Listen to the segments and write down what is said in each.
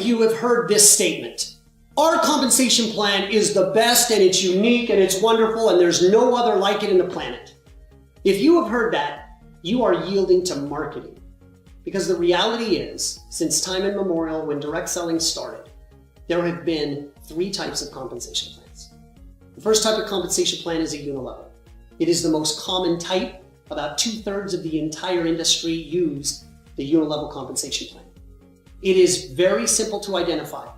you have heard this statement. Our compensation plan is the best and it's unique and it's wonderful and there's no other like it in the planet. If you have heard that, you are yielding to marketing. Because the reality is, since time immemorial when direct selling started, there have been 3 types of compensation plans. The first type of compensation plan is a unilevel. It is the most common type. About 2/3 of the entire industry use the unilevel compensation plan. It is very simple to identify.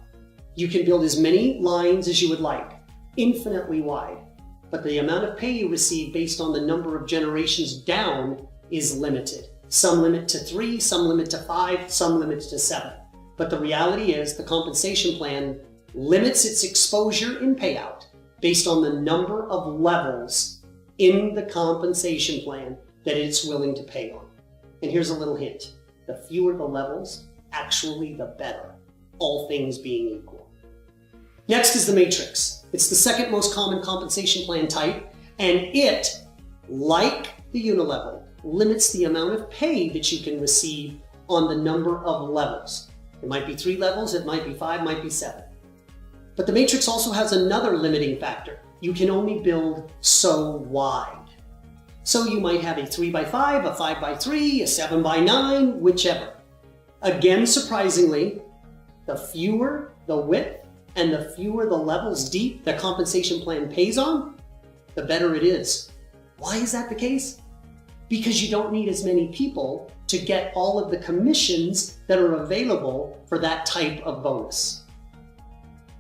You can build as many lines as you would like, infinitely wide, but the amount of pay you receive based on the number of generations down is limited. Some limit to 3, some limit to 5, some limit to 7. But the reality is the compensation plan limits its exposure in payout based on the number of levels in the compensation plan that it's willing to pay on. And here's a little hint. The fewer the levels, actually the better, all things being equal. Next is the matrix. It's the second most common compensation plan type, and it, like the unilevel, limits the amount of pay that you can receive on the number of levels. It might be 3 levels, it might be 5, might be 7. But the matrix also has another limiting factor. You can only build so wide. So you might have a 3x5, a 5x3, a 7x9, whichever. Again, surprisingly, the fewer the width and the fewer the levels deep the compensation plan pays on, the better it is. Why is that the case? Because you don't need as many people to get all of the commissions that are available for that type of bonus.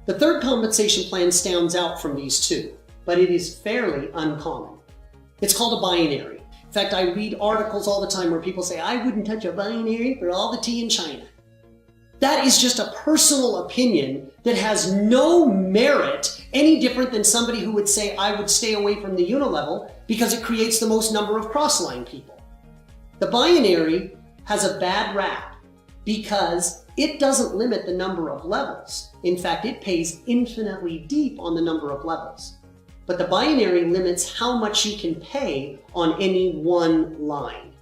The third compensation plan stands out from these 2, but it is fairly uncommon. It's called a binary. In fact, I read articles all the time where people say, I wouldn't touch a binary for all the tea in China. That is just a personal opinion that has no merit, any different than somebody who would say, I would stay away from the unilevel because it creates the most number of cross-line people. The binary has a bad rap because it doesn't limit the number of levels. In fact, it pays infinitely deep on the number of levels. But the binary limits how much you can pay on any one line.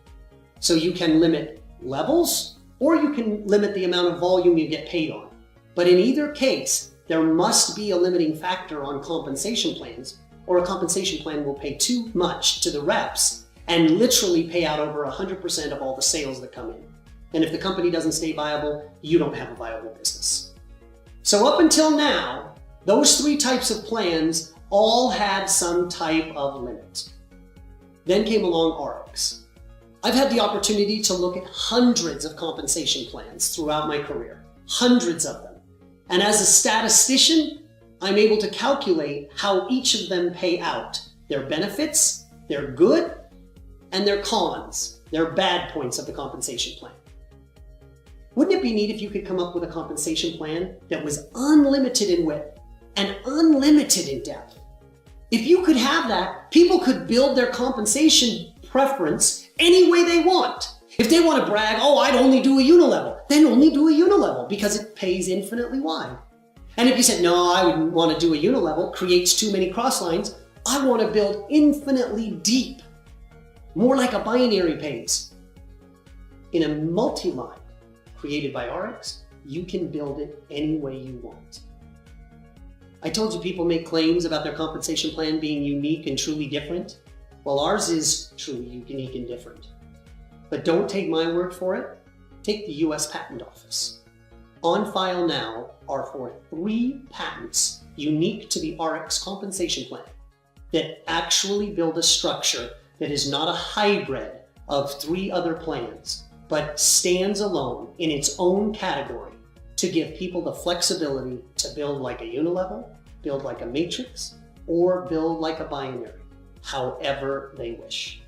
So you can limit levels, or you can limit the amount of volume you get paid on. But in either case, there must be a limiting factor on compensation plans, or a compensation plan will pay too much to the reps and literally pay out over 100% of all the sales that come in. And if the company doesn't stay viable, you don't have a viable business. So up until now, those 3 types of plans all had some type of limit. Then came along Ariix. I've had the opportunity to look at hundreds of compensation plans throughout my career, hundreds of them. And as a statistician, I'm able to calculate how each of them pay out, their benefits, their good, and their cons, their bad points of the compensation plan. Wouldn't it be neat if you could come up with a compensation plan that was unlimited in width and unlimited in depth? If you could have that, people could build their compensation preference any way they want. If they want to brag, oh, I'd only do a unilevel, then only do a unilevel because it pays infinitely wide. And if you said, no, I wouldn't want to do a unilevel, creates too many cross lines, I want to build infinitely deep, more like a binary pays. In a multi-line created by Ariix, you can build it any way you want. I told you people make claims about their compensation plan being unique and truly different. Well, ours is truly unique and different. But don't take my word for it. Take the US Patent Office. On file now are 3 patents unique to the Ariix compensation plan that actually build a structure that is not a hybrid of 3 other plans, but stands alone in its own category to give people the flexibility to build like a unilevel, build like a matrix, or build like a binary, however they wish.